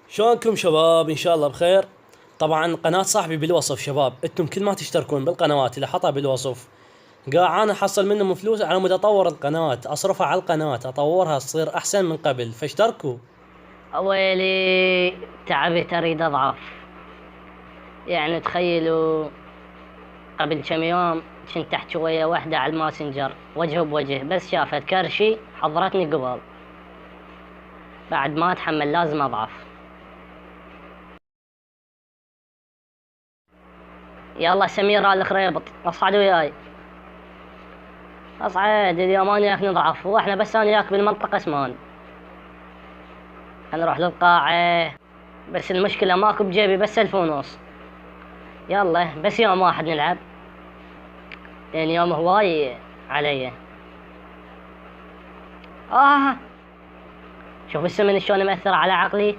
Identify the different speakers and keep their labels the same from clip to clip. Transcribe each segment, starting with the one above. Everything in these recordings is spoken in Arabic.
Speaker 1: شلونكم شباب؟ ان شاء الله بخير. طبعا قناة صاحبي بالوصف شباب، انتم كل ما تشتركون بالقنوات اللي حطها بالوصف قاع انا احصل منهم فلوس على مود اطور القناة، اصرفها على القناة، اطورها تصير احسن من قبل، فاشتركوا.
Speaker 2: ويلي تعبت اريد اضعف. يعني تخيلوا قبل كم يوم كنت احكي ويا وحدة على الماسنجر وجه بوجه، بس شافت كرشي حضرتني قبل. بعد ما اتحمل لازم اضعف. يلا سمير آل خريبط اصعد وياي. اصعد اليوم انا وياك نضعف، واحنا بس انا وياك بالمنطقة اسمان. نروح للقاعة، بس المشكلة ماكو بجيبي بس 1500. يلا بس يوم واحد نلعب، لان يوم هواي علي. شوف السمن شلون مأثر على عقلي.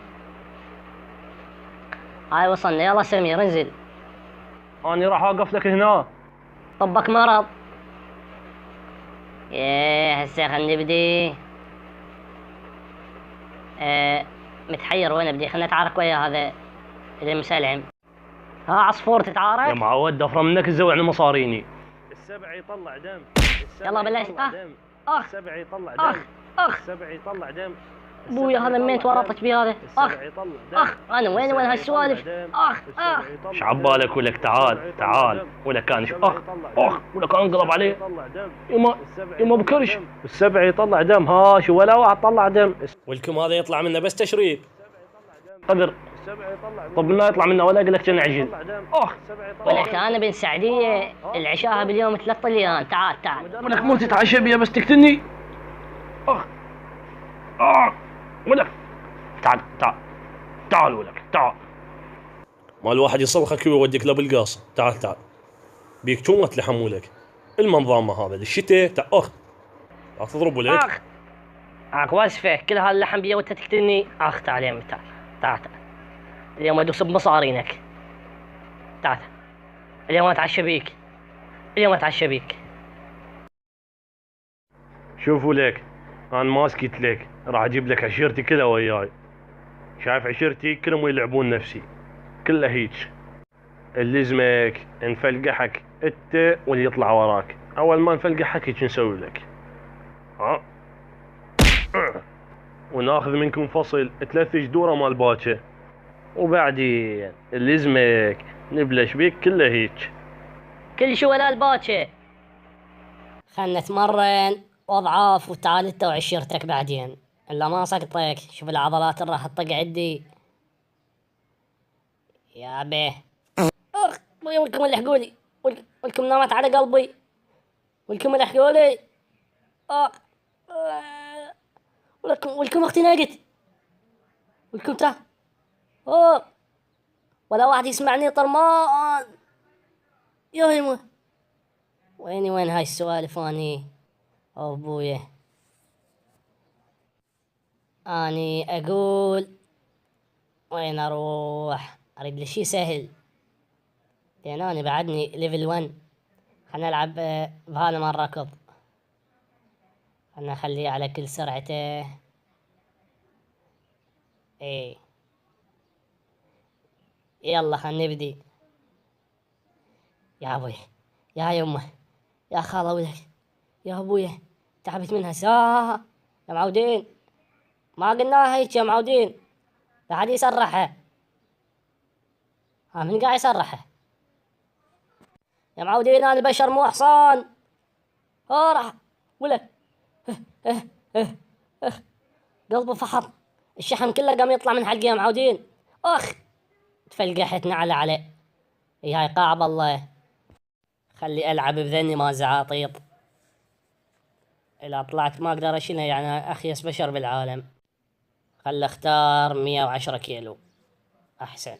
Speaker 2: هاي وصلنا، يلا سمير انزل.
Speaker 3: أنا راح أوقف لك هنا.
Speaker 2: طبك مرض. هسه خلنا نبدي. متحير وين ابدي، خلنا نتعارك ويا هذا اللي مسلعم. ها عصفور
Speaker 3: يا
Speaker 2: تتعارك.
Speaker 3: معود أفرم منك الزوع عن مصاريني. السبع يطلع دم.
Speaker 2: يلا بلش. اخ
Speaker 3: السبع يطلع
Speaker 2: اخ
Speaker 3: دم.
Speaker 2: اخ
Speaker 3: السبع يطلع دم.
Speaker 2: ابويا هذا مين تورطت بيه هذا. اخ
Speaker 3: السبع يطلع دم.
Speaker 2: اخ انا وين هالسوالف. اخ
Speaker 3: شعبالك ولك تعال ولك كان اخ ولك انقلب عليه. يما بكرش. السبع يطلع دم. ها شو ولا واحد طلع دم.
Speaker 1: ولكم هذا يطلع منه بس تشريب.
Speaker 3: قدر. طب لا يطلع منه ولا اقول لك كان عجل.
Speaker 2: ولك انا بن سعديه العشاء باليوم 3 طليان. تعال
Speaker 3: ولك مو تتعشى بيها بس تقتلني. اخ ولك تعال ولك تعال.
Speaker 1: ما الواحد يصلخك ويوديك له بالقاص. تعال بيك تومة لحمولك المنظامة هذا للشتاء. اخ لا تضرب ولك.
Speaker 2: اخ واسفه كل هاللحم بيه وانت تقتلني. اخ تعال يمي تعال اليوم ادوس بمصارينك. تعال اليوم اتعشى بيك.
Speaker 3: شوفوا لك انا ما سكت لك، راح اجيب لك عشيرتي كلها وياي. شايف عشيرتي كلهم يلعبون نفسي كلها هيج. اللي يزمك نفلقحك انت واللي يطلع وراك. اول ما نفلقحك هيك نسوي لك. ها وناخذ منكم فصل 3 جدوره مال باكه، وبعدين اللي يزمك نبلش بيك كله هيك.
Speaker 2: كل شو ولا الباكه. خلنا نتمرن واضعاف وتعال انت وعشيرتك بعدين. الا ما سقطك. شوف العضلات اللي راح تطق عندي يا بيه. اخ ولكم الحقولي. ولكم نامت على قلبي. ولكم الحقولي. اخ ولكم اختي ناقت. ولكم تعال. ولا واحد يسمعني طرمان. يا يمه وين هاي السوالف اني ابويا. اني اقول وين اروح. اريد لي شي سهل لان انا بعدني ليفل 1. خلنا نلعب بهذا مال ركض. خلنا نخليه على كل سرعته. ايه يلا خلنا نبدي. يا ابوي يا يمه يا خاله ولك يا ابويا. تعبت منها ساعة يا معودين. ما قلنا هيك يا معودين. لا حد يسرحه. من قاعد يسرحه يا معودين. انا البشر مو حصان. راح ولا قلبه فحط. الشحم كله قام يطلع من حلقي يا معودين. اخ تفلقحتنا عليه. هاي قاع بالله. خلي العب بذني ما زعاطيط. اذا طلعت ما اقدر اشيلها يعني اخيس بشر بالعالم. خل اختار 110 كيلو احسن.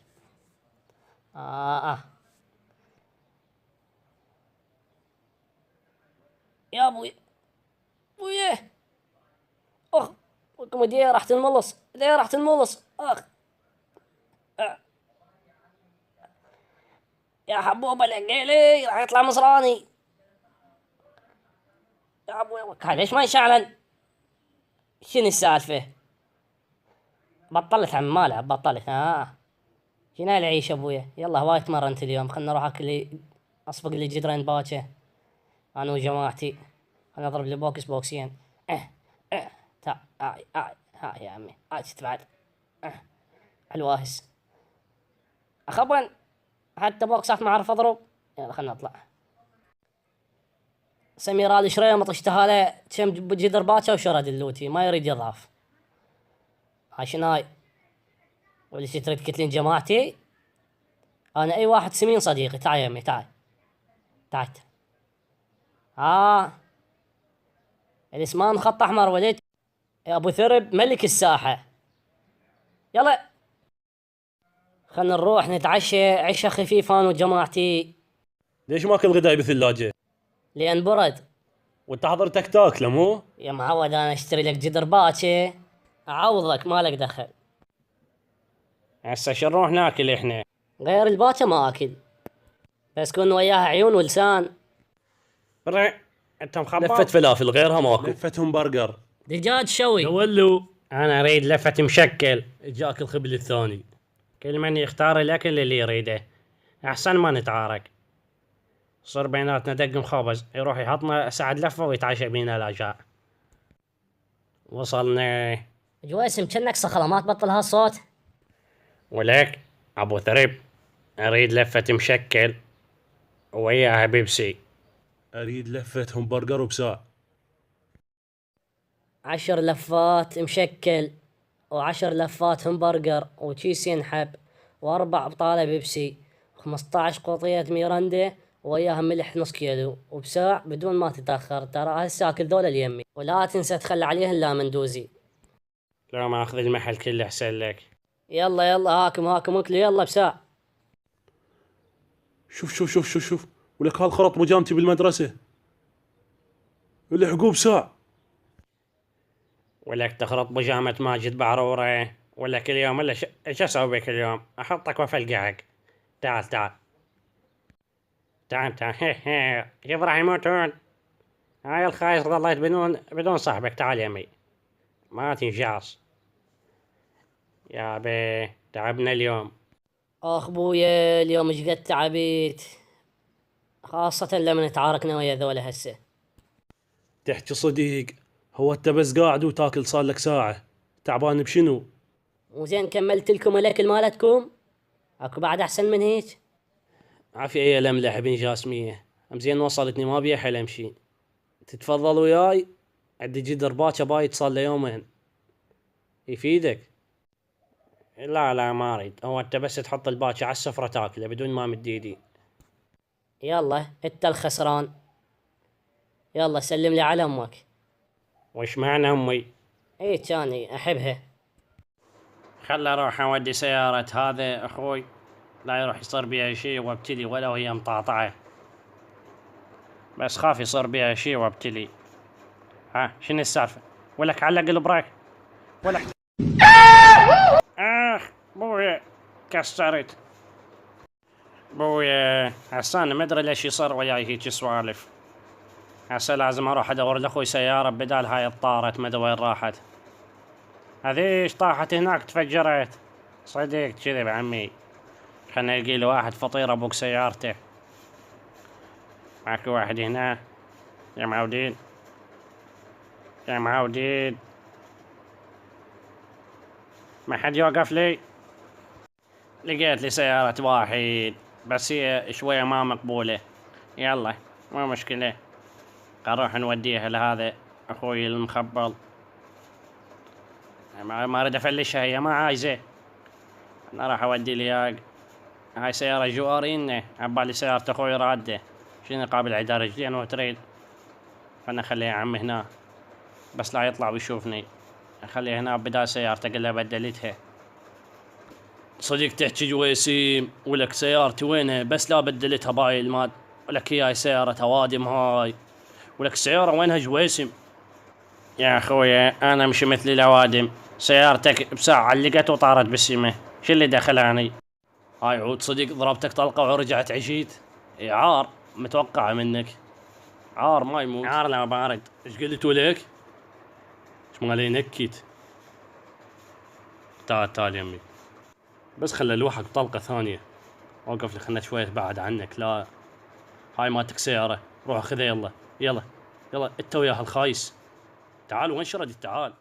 Speaker 2: يا ابوي ابويه. اخ وكم دي راح تنملص. اخ يا حبوبه لقيلي راح يطلع مصراني. يا ابوي ليش ما يشعلن. شنو السالفه. بطلت عم ما العب، بطلت. جينا العيش ابويا. يلا هواي تمرنت اليوم، خلنا نروح اكل لي، اصفق لي جدرين باكر انا وجماعتي. خلنا نضرب لي بوكسين. اه اه ها يا عمي، شفت بعد. الواهس اخبن، حتى بوكسات ما اعرف اضرب. يلا خلنا نطلع. سمير هذا شريمط اشتهى له كم جدر باكر وشرد اللوتي، ما يريد يضعف. هاي واللي تريد تقتلين جماعتي؟ انا اي واحد سمين صديقي. تعال يا امي، تعال. الاسمان خط احمر وليد. يا ابو ثرب ملك الساحة. يلا خلنا نروح نتعشى عشاء خفيفة انا وجماعتي.
Speaker 3: ليش ماكل غداي بالثلاجة؟
Speaker 2: لان برد.
Speaker 3: وانت حضرتك تاكله مو؟
Speaker 2: يا معود انا اشتري لك جدر باكي اعوضك، مالك دخل.
Speaker 1: هسه شو نروح ناكل احنا؟
Speaker 2: غير الباكي ما اكل، بس كون وياها عيون ولسان.
Speaker 1: انت مخبط؟
Speaker 3: لفة فلافل غيرها ماكو. لفة همبرجر.
Speaker 2: دجاج شوي.
Speaker 1: ولو انا اريد لفة مشكل. جاك الخبل الثاني. كل من يختار الاكل اللي يريده، احسن ما نتعارك. صار بيناتنا دق مخابز، يروح يحطنا سعد لفة ويتعشى بينا الاجاع. وصلنا.
Speaker 2: جويسم كأنك صخلة ما تبطل هالصوت.
Speaker 1: ولك ابو ثريب، اريد لفة مشكل وياها بيبسي.
Speaker 3: اريد لفة همبرجر وبساع.
Speaker 2: 10 لفات مشكل، و10 لفات همبرجر، وكيس ينحب، و4 بطالة بيبسي، و15 قوطية ميرندا، وياها ملح نص كيلو، وبساع بدون ما تتأخر. ترى هسه اكل ذولا اليمي، ولا تنسى تخلي عليهن لا مندوزي.
Speaker 1: لو ما اخذ المحل كله احسن لك.
Speaker 2: يلا هاكم اكلوا يلا بساع.
Speaker 3: شوف ولك هالخرط مجامتي بالمدرسة. الحقوب ساع.
Speaker 1: ولك تخرط بجامة ماجد بعرورة. ولك اليوم الا ايش اسوي بك اليوم؟ احطك وافلقعك. تعال كيف راح يموتون؟ هاي الخايس ظليت بدون صاحبك. تعال يمي، ما تنجعص يا بي. تعبنا اليوم.
Speaker 2: اخ بويا اليوم ايش قد تعبيت، خاصة لما نتعاركنا ويا ذولا هسه.
Speaker 3: تحكي صديق، هو انت بس قاعد وتاكل صار لك ساعة، تعبان بشنو؟
Speaker 2: وزين كملت لكم الاكل مالتكم؟ اكو بعد احسن من هيك؟
Speaker 1: عافية يا لملح بن جاسمية، زين وصلتني ما بيها حل امشي. تتفضل وياي، عندي جدر باكر بايت صار له يومين، يفيدك. لا ما اريد، هو انت بس تحط الباكر على السفرة تاكله بدون ما مد ايدي.
Speaker 2: يلا انت الخسران، يلا سلم لي على امك.
Speaker 1: وش معنى امي؟
Speaker 2: ايه كاني احبها.
Speaker 1: خل اروح اودي سيارة هذا اخوي، لا يروح يصير بيها شي وابتلي ولو هي مطاطعة، بس خاف يصير بيها شي وابتلي. شنو السالفة؟ ولك علق البريك ولك. بويا كسرت. بويا هسه انا ما ادري ليش يصير وياي هيك سوالف. هسه لازم اروح ادور لاخوي سيارة بدال هاي الطارت ما ادري وين راحت. هذيش طاحت هناك تفجرت. صدق كذب عمي. خلنا نلقي له واحد فطير ابوك سيارته. ماكو واحد هنا يا معودين ما حد يوقف لي. لقيت لي سيارة واحد بس هي شوية ما مقبولة. يلا مو مشكلة، نروح نوديها لهذا اخوي المخبل. ما اريد افلشها، هي ما عايزة. انا راح اودي لي هاي سيارة جوارين، عبالي سيارة اخوي رادة. شنو قابل عدها رجلين وتريد. خلنا نخليها عم هنا بس لا يطلع ويشوفني. اخليها هنا بدال سيارته اقول له بدلتها. صديق تحكي جويسيم، ولك سيارتي وينها بس لا بدلتها باي الماد. ولك هي سيارة اوادم هاي. ولك السيارة وينها جويسم؟ يا اخويا انا مش مثل الاوادم، سيارتك بساعة علقت وطارت بالسماء، شو اللي دخلاني؟ هاي عود صديق ضربتك طلقة ورجعت عشيت. عار متوقعة منك. عار ما يموت. عار لا بارد. ايش قلت ولك؟ ايش مالي نكت. تعال يمي. بس خلي الوحك بطلقة ثانية. وقف لي خلنا شوية بعد عنك. لا هاي مالتك سيارة، روح خذها يلا. يلا انت وياها الخايس. تعال وين شردي تعال.